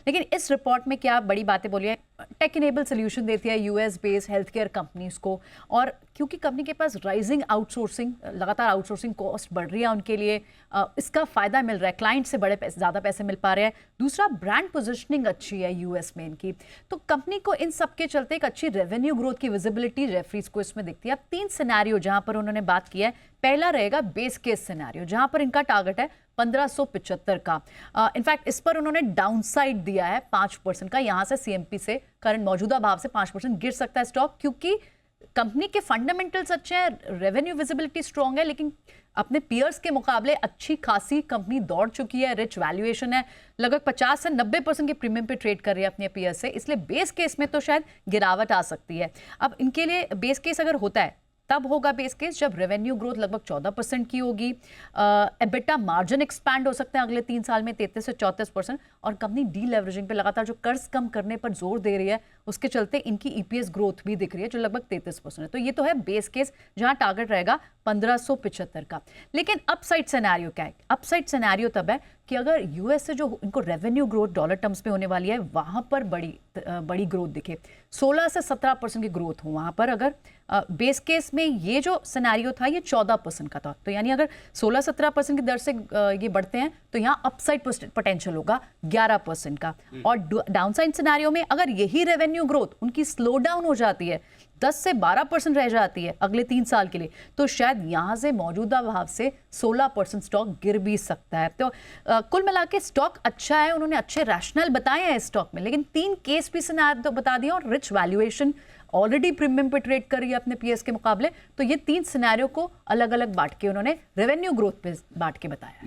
लेकिन इस रिपोर्ट में क्या बड़ी बातें बोली है, टेक इनेबल सोल्यूशन देती है US based health care companies को, और क्योंकि कंपनी के पास राइजिंग आउटसोर्सिंग, लगातार आउटसोर्सिंग कॉस्ट बढ़ रही है उनके लिए, इसका फायदा मिल रहा है, क्लाइंट से बड़े पैसे, ज़्यादा पैसे मिल पा रहे हैं। दूसरा, ब्रांड पोजिशनिंग अच्छी है यूएस में इनकी, तो कंपनी को इन सब के चलते एक अच्छी रेवेन्यू ग्रोथ की विजिबिलिटी रेफरीज को इसमें दिखती है। अब 3 सिनेरियो जहां पर उन्होंने बात की है, पहला रहेगा बेस केस सिनेरियो जहां पर इनका टारगेट है 1575 का। इनफैक्ट इस पर उन्होंने डाउनसाइड दिया है 5% का, यहां से सीएमपी से करंट मौजूदा भाव से 5% गिर सकता है स्टॉक, क्योंकि कंपनी के फंडामेंटल्स अच्छे हैं, रेवेन्यू विजिबिलिटी स्ट्रांग है, लेकिन अपने पीयर्स के मुकाबले अच्छी खासी कंपनी दौड़ चुकी है, रिच वैल्यूएशन है, लगभग 50 से 90% के प्रीमियम पे ट्रेड कर रही है अपने पीयर्स से, इसलिए बेस केस में तो शायद गिरावट आ सकती है। अब इनके लिए बेस केस अगर होता है तब होगा बेस केस जब रेवेन्यू ग्रोथ लगभग 14% की होगी, एबिटा मार्जिन एक्सपैंड हो सकते हैं अगले 3 साल में 33 से 34%, और कंपनी डी लेवरेजिंग पे लगातार जो कर्ज कम करने पर जोर दे रही है उसके चलते इनकी ईपीएस ग्रोथ भी दिख रही है जो लगभग 33% है। तो ये तो है बेस केस जहां टारगेट रहेगा 1575 का। लेकिन अपसाइड सिनेरियो क्या है? अपसाइड सिनेरियो तब है कि अगर यूएस से जो इनको रेवेन्यू ग्रोथ डॉलर टर्म्स में होने वाली है वहां पर बड़ी ग्रोथ दिखे, 16 से 17% की ग्रोथ हो वहां पर, अगर बेस केस में ये जो सिनेरियो था ये 14% का था, तो यानी अगर 16-17% की दर से ये बढ़ते हैं तो यहाँ अपसाइड पोटेंशियल होगा 11% का। और डाउनसाइड सिनेरियो में अगर यही रेवेन्यू ग्रोथ उनकी स्लो डाउन हो जाती है, 10 से 12% रह जाती है अगले 3 साल के लिए, तो शायद यहाँ से मौजूदा भाव से 16% स्टॉक गिर भी सकता है। तो कुल मिला के स्टॉक अच्छा है, उन्होंने अच्छे रैशनल बताए हैं स्टॉक में, लेकिन 3 केस भी सिनेरियो बता दिया और रिच वैल्यूएशन ऑलरेडी प्रीमियम पे ट्रेड कर रही है अपने पीएस के मुकाबले, तो ये 3 सिनेरियो को अलग अलग बांट के उन्होंने रेवेन्यू ग्रोथ पे बांट के बताया।